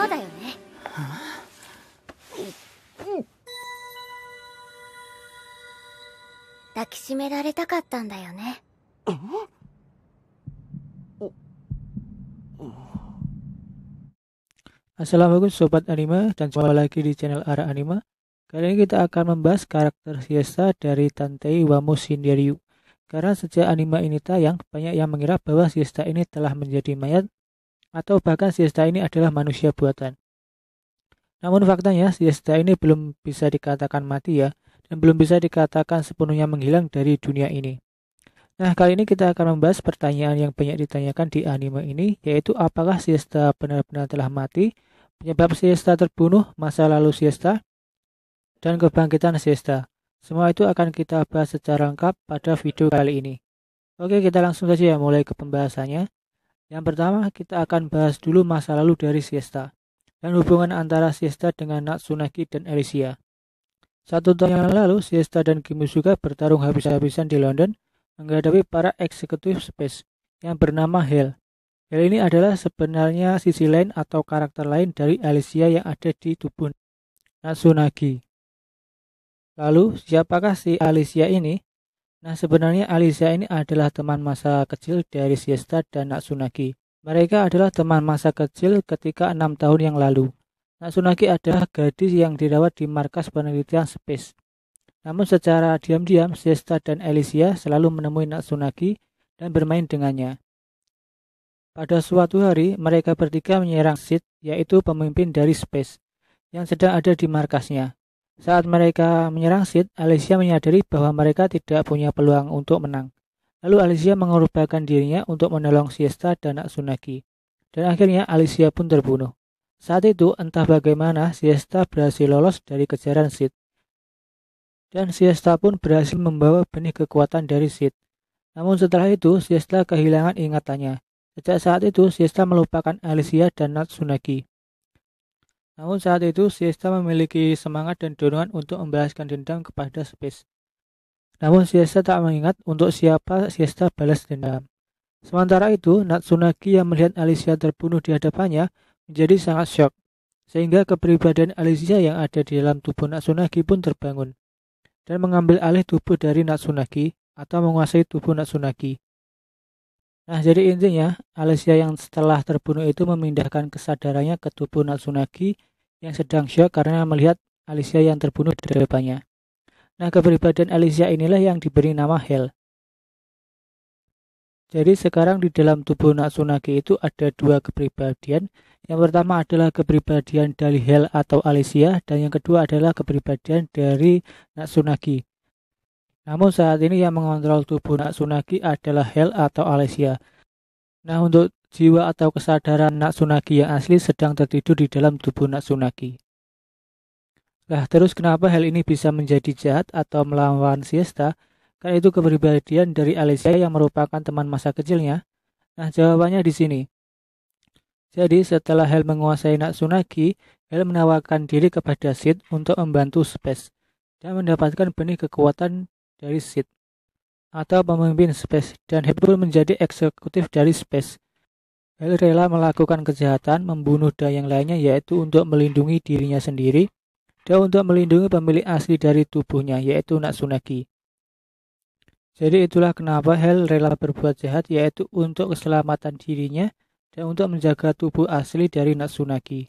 そうだよね。抱きしめられたかったんだよね。Assalamualaikum Sobat Anime dan jumpa lagi di channel Ara Anime. Kali ini kita akan membahas karakter Siesta dari Tantei wa Musinderyu. Karena sejak anime ini tayang, banyak yang mengira bahwa Siesta ini telah menjadi mayat atau bahkan Siesta ini adalah manusia buatan. Namun faktanya Siesta ini belum bisa dikatakan mati ya, dan belum bisa dikatakan sepenuhnya menghilang dari dunia ini. Nah, kali ini kita akan membahas pertanyaan yang banyak ditanyakan di anime ini, yaitu apakah Siesta benar-benar telah mati, penyebab Siesta terbunuh, masa lalu Siesta, dan kebangkitan Siesta. Semua itu akan kita bahas secara lengkap pada video kali ini. Oke, kita langsung saja mulai ke pembahasannya. Yang pertama, kita akan bahas dulu masa lalu dari Siesta, dan hubungan antara Siesta dengan Natsunaki dan Alicia. 1 tahun yang lalu, Siesta dan Kimusuka bertarung habis-habisan di London, menghadapi para eksekutif space yang bernama Hel. Hel ini adalah sebenarnya sisi lain atau karakter lain dari Alicia yang ada di tubuh Natsunaki. Lalu, siapakah si Alicia ini? Nah, sebenarnya Alicia ini adalah teman masa kecil dari Siesta dan Natsunaki. Mereka adalah teman masa kecil ketika 6 tahun yang lalu. Natsunaki adalah gadis yang dirawat di markas penelitian space. Namun secara diam-diam, Siesta dan Alicia selalu menemui Natsunaki dan bermain dengannya. Pada suatu hari, mereka bertiga menyerang Sid, yaitu pemimpin dari Space, yang sedang ada di markasnya. Saat mereka menyerang Sid, Alicia menyadari bahwa mereka tidak punya peluang untuk menang. Lalu Alicia mengorbankan dirinya untuk menolong Siesta dan Natsunaki. Dan akhirnya Alicia pun terbunuh. Saat itu, entah bagaimana, Siesta berhasil lolos dari kejaran Sid. Dan Siesta pun berhasil membawa benih kekuatan dari Sid. Namun setelah itu, Siesta kehilangan ingatannya. Sejak saat itu, Siesta melupakan Alicia dan Natsunaki. Namun saat itu, Siesta memiliki semangat dan dorongan untuk membalaskan dendam kepada Space. Namun Siesta tak mengingat untuk siapa Siesta balas dendam. Sementara itu, Natsunaki yang melihat Alicia terbunuh di hadapannya menjadi sangat syok. Sehingga kepribadian Alicia yang ada di dalam tubuh Natsunaki pun terbangun dan mengambil alih tubuh dari Natsunaki atau menguasai tubuh Natsunaki. Nah, jadi intinya, Alicia yang setelah terbunuh itu memindahkan kesadarannya ke tubuh Natsunaki yang sedang syok karena melihat Alicia yang terbunuh di depannya. Nah, kepribadian Alicia inilah yang diberi nama Hel. Jadi sekarang di dalam tubuh Natsunaki itu ada 2 kepribadian. Yang pertama adalah kepribadian dari Hel atau Alicia, dan yang kedua adalah kepribadian dari Natsunaki. Namun saat ini yang mengontrol tubuh Natsunaki adalah Hel atau Alicia. Nah, untuk jiwa atau kesadaran Natsunaki yang asli sedang tertidur di dalam tubuh Natsunaki. Nah, terus kenapa Hel ini bisa menjadi jahat atau melawan Siesta? Kan itu kepribadian dari Alicia yang merupakan teman masa kecilnya. Nah, jawabannya di sini. Jadi setelah Hel menguasai Natsunaki, Hel menawarkan diri kepada Sid untuk membantu Space dan mendapatkan benih kekuatan dari Sid atau pemimpin Space, dan Hel pun menjadi eksekutif dari Space. Hel rela melakukan kejahatan, membunuh dan yang lainnya, yaitu untuk melindungi dirinya sendiri dan untuk melindungi pemilik asli dari tubuhnya, yaitu Natsunaki. Jadi itulah kenapa Hel rela berbuat jahat, yaitu untuk keselamatan dirinya dan untuk menjaga tubuh asli dari Natsunaki.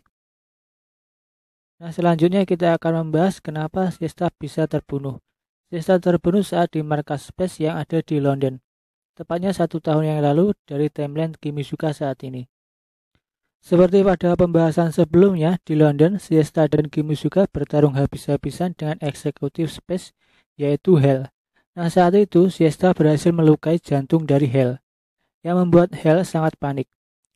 Nah, selanjutnya kita akan membahas kenapa Siesta bisa terbunuh. Siesta terbunuh saat di markas Space yang ada di London, tepatnya 1 tahun yang lalu dari timeline Kimusuka saat ini. Seperti pada pembahasan sebelumnya, di London, Siesta dan Kimusuka bertarung habis-habisan dengan eksekutif Space, yaitu Hel. Nah, saat itu Siesta berhasil melukai jantung dari Hel, yang membuat Hel sangat panik.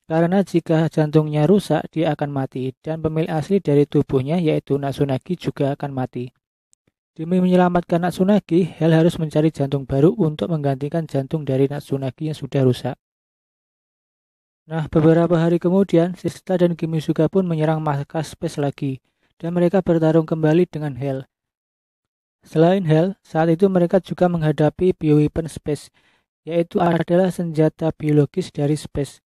Karena jika jantungnya rusak, dia akan mati, dan pemilik asli dari tubuhnya, yaitu Natsunaki, juga akan mati. Demi menyelamatkan Natsunaki, Hel harus mencari jantung baru untuk menggantikan jantung dari Natsunaki yang sudah rusak. Nah, beberapa hari kemudian, Siesta dan Kimusuka pun menyerang markas Space lagi, dan mereka bertarung kembali dengan Hel. Selain Hel, saat itu mereka juga menghadapi bioweapon Space, yaitu adalah senjata biologis dari Space.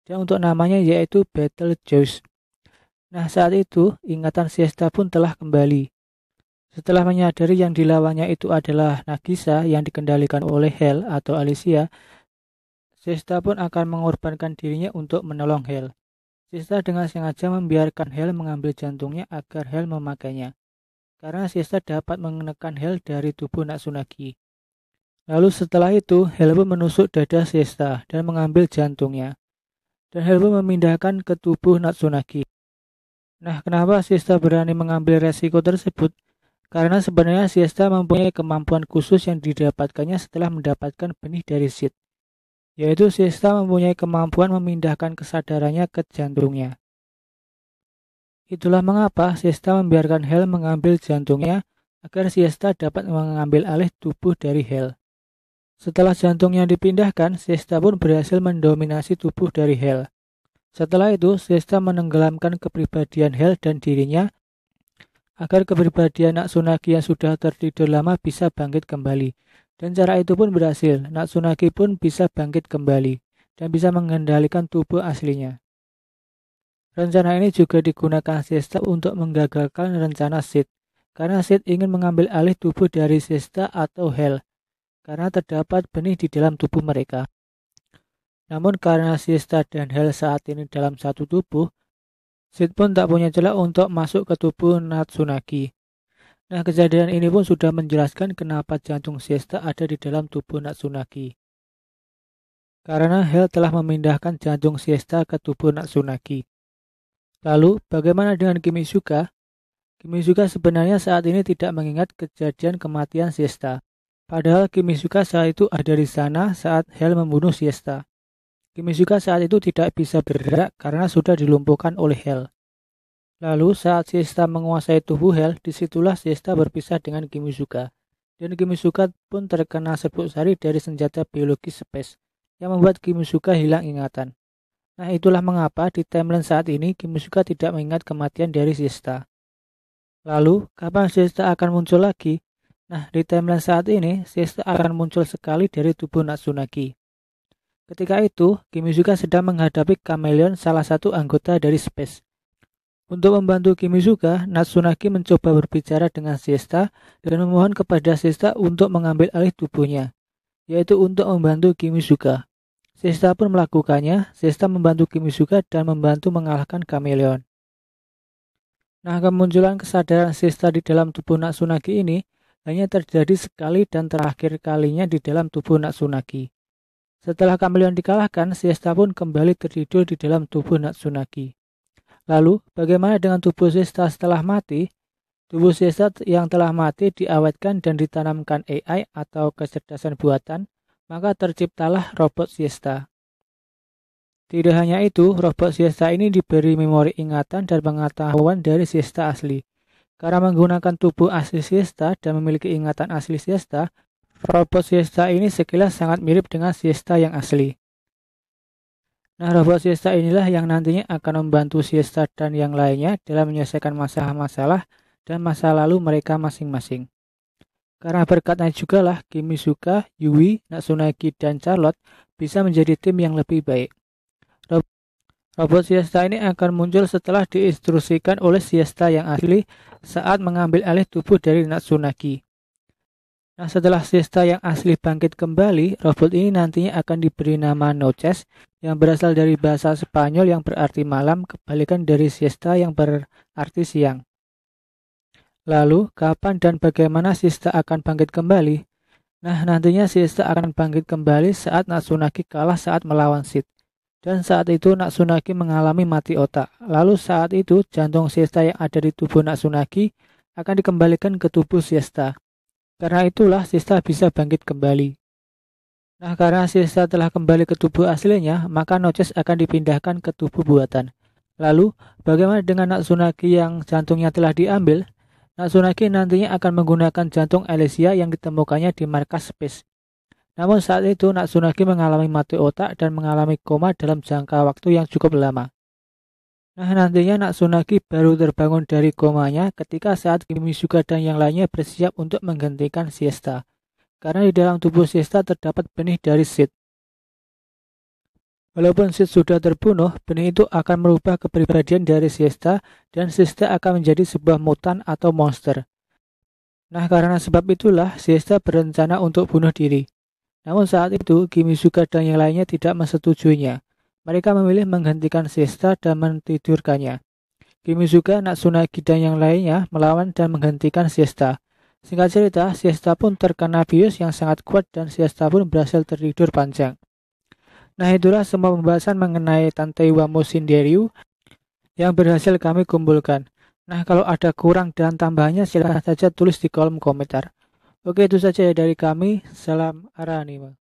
Dan untuk namanya yaitu Betelgeuse. Nah, saat itu ingatan Siesta pun telah kembali. Setelah menyadari yang dilawannya itu adalah Nagisa yang dikendalikan oleh Hel atau Alicia, Siesta pun akan mengorbankan dirinya untuk menolong Hel. Siesta dengan sengaja membiarkan Hel mengambil jantungnya agar Hel memakainya, karena Siesta dapat menekan Hel dari tubuh Natsunaki. Lalu setelah itu, Hel pun menusuk dada Siesta dan mengambil jantungnya, dan Hel pun memindahkan ke tubuh Natsunaki. Nah, kenapa Siesta berani mengambil resiko tersebut? Karena sebenarnya Siesta mempunyai kemampuan khusus yang didapatkannya setelah mendapatkan benih dari Sid, yaitu Siesta mempunyai kemampuan memindahkan kesadarannya ke jantungnya. Itulah mengapa Siesta membiarkan Hel mengambil jantungnya agar Siesta dapat mengambil alih tubuh dari Hel. Setelah jantungnya dipindahkan, Siesta pun berhasil mendominasi tubuh dari Hel. Setelah itu, Siesta menenggelamkan kepribadian Hel dan dirinya agar kepribadian Natsunaki yang sudah tertidur lama bisa bangkit kembali. Dan cara itu pun berhasil, Natsunaki pun bisa bangkit kembali dan bisa mengendalikan tubuh aslinya. Rencana ini juga digunakan Siesta untuk menggagalkan rencana Sid, karena Sid ingin mengambil alih tubuh dari Siesta atau Hel, karena terdapat benih di dalam tubuh mereka. Namun karena Siesta dan Hel saat ini dalam satu tubuh, Sid pun tak punya celah untuk masuk ke tubuh Natsunaki. Nah, kejadian ini pun sudah menjelaskan kenapa jantung Siesta ada di dalam tubuh Natsunaki. Karena Hel telah memindahkan jantung Siesta ke tubuh Natsunaki. Lalu, bagaimana dengan Kimitsuka? Kimitsuka sebenarnya saat ini tidak mengingat kejadian kematian Siesta. Padahal Kimitsuka saat itu ada di sana saat Hel membunuh Siesta. Kimitsuka saat itu tidak bisa bergerak karena sudah dilumpuhkan oleh Hel. Lalu saat Siesta menguasai tubuh Hel, disitulah Siesta berpisah dengan Kimitsuka. Dan Kimitsuka pun terkena serbuk sari dari senjata biologis Space, yang membuat Kimitsuka hilang ingatan. Nah, itulah mengapa di timeline saat ini Kimitsuka tidak mengingat kematian dari Siesta. Lalu, kapan Siesta akan muncul lagi? Nah, di timeline saat ini, Siesta akan muncul sekali dari tubuh Natsunaki. Ketika itu, Kimitsuka sedang menghadapi Chameleon, salah satu anggota dari Space. Untuk membantu Kimitsuka, Natsunaki mencoba berbicara dengan Siesta dan memohon kepada Siesta untuk mengambil alih tubuhnya, yaitu untuk membantu Kimitsuka. Siesta pun melakukannya. Siesta membantu Kimitsuka dan membantu mengalahkan Chameleon. Nah, kemunculan kesadaran Siesta di dalam tubuh Natsunaki ini hanya terjadi sekali dan terakhir kalinya di dalam tubuh Natsunaki. Setelah Chameleon dikalahkan, Siesta pun kembali tertidur di dalam tubuh Natsunaki. Lalu, bagaimana dengan tubuh Siesta setelah mati? Tubuh Siesta yang telah mati diawetkan dan ditanamkan AI atau kecerdasan buatan, maka terciptalah robot Siesta. Tidak hanya itu, robot Siesta ini diberi memori ingatan dan pengetahuan dari Siesta asli. Karena menggunakan tubuh asli Siesta dan memiliki ingatan asli Siesta, robot Siesta ini sekilas sangat mirip dengan Siesta yang asli. Nah, robot Siesta inilah yang nantinya akan membantu Siesta dan yang lainnya dalam menyelesaikan masalah-masalah dan masa lalu mereka masing-masing. Karena berkatnya juga lah Kimitsuka, Yui, Natsunaki, dan Charlotte bisa menjadi tim yang lebih baik. Robot Siesta ini akan muncul setelah diinstruksikan oleh Siesta yang asli saat mengambil alih tubuh dari Natsunaki. Nah, setelah Siesta yang asli bangkit kembali, robot ini nantinya akan diberi nama Noches yang berasal dari bahasa Spanyol yang berarti malam, kebalikan dari Siesta yang berarti siang. Lalu, kapan dan bagaimana Siesta akan bangkit kembali? Nah, nantinya Siesta akan bangkit kembali saat Natsunaki kalah saat melawan Sid. Dan saat itu Natsunaki mengalami mati otak. Lalu saat itu jantung Siesta yang ada di tubuh Natsunaki akan dikembalikan ke tubuh Siesta. Karena itulah Siesta bisa bangkit kembali. Nah, karena Siesta telah kembali ke tubuh aslinya, maka Noches akan dipindahkan ke tubuh buatan. Lalu, bagaimana dengan Natsunaki yang jantungnya telah diambil? Natsunaki nantinya akan menggunakan jantung Alicia yang ditemukannya di markas Space. Namun saat itu Natsunaki mengalami mati otak dan mengalami koma dalam jangka waktu yang cukup lama. Nah, nantinya Natsunaki baru terbangun dari komanya ketika saat Kimitsuka dan yang lainnya bersiap untuk menggantikan Siesta. Karena di dalam tubuh Siesta terdapat benih dari Sid. Walaupun Sid sudah terbunuh, benih itu akan merubah kepribadian dari Siesta dan Siesta akan menjadi sebuah mutan atau monster. Nah, karena sebab itulah Siesta berencana untuk bunuh diri. Namun saat itu, Kimitsuga dan yang lainnya tidak menyetujui-nya. Mereka memilih menghentikan Siesta dan mentidurkannya. Kimitsuga, Natsunagi, dan yang lainnya melawan dan menghentikan Siesta. Singkat cerita, Siesta pun terkena bius yang sangat kuat dan Siesta pun berhasil tertidur panjang. Nah, itulah semua pembahasan mengenai Tantei wa Musin Ryu yang berhasil kami kumpulkan. Nah, kalau ada kurang dan tambahannya silahkan saja tulis di kolom komentar. Oke, itu saja dari kami. Salam Ara Anime.